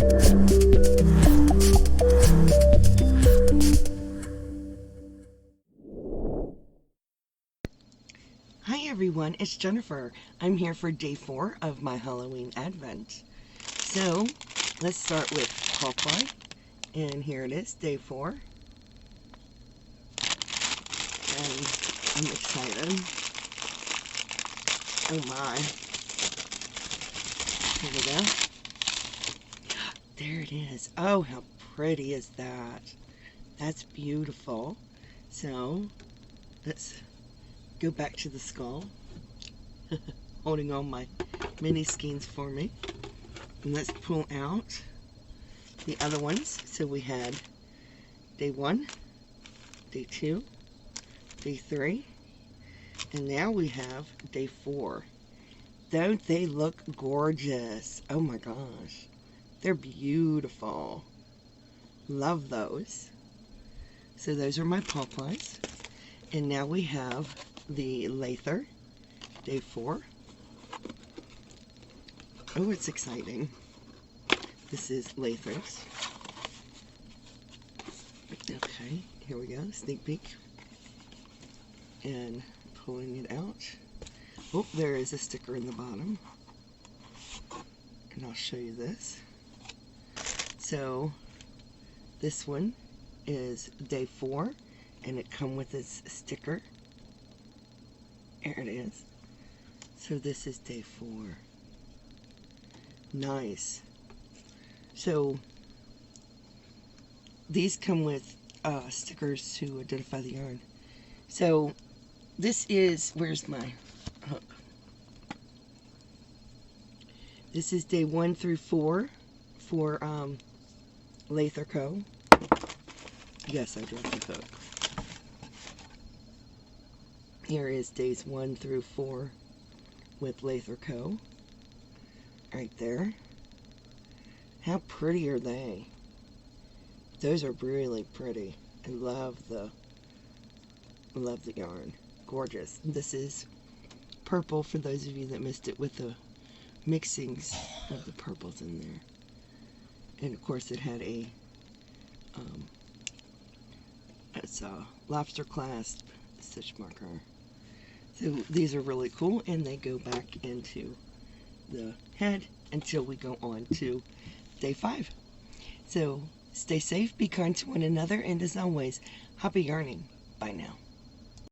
Hi everyone, it's Jennifer. I'm here for day 4 of my Halloween Advent. So, let's start with Paw Ply. And here it is, day 4. And I'm excited. Oh my. Here we go. There it is. Oh, how pretty is that? That's beautiful. So, let's go back to the skull. Holding all my mini skeins for me. And let's pull out the other ones. So we had day 1, day 2, day 3, and now we have day 4. Don't they look gorgeous? Oh my gosh. They're beautiful. Love those. So those are my Paw Plies. And now we have the Lather, day 4. Oh, it's exciting. This is Lathrix. Okay, here we go, sneak peek. And pulling it out. Oh, there is a sticker in the bottom. And I'll show you this. So, this one is day 4, and it comes with its sticker. There it is. So this is day 4. Nice. So these come with stickers to identify the yarn. So this is, where's my hook? This is day 1 through 4 for Lathrix. Yes, I dropped the hook. Here is days 1 through 4 with Lathrix. Right there. How pretty are they? Those are really pretty. I love the yarn. Gorgeous. This is purple for those of you that missed it, with the mixings of the purples in there. And of course it had a it's a lobster clasp stitch marker. So these are really cool, and they go back into the head until we go on to day 5. So stay safe, be kind to one another, and as always, happy yarning. Bye now.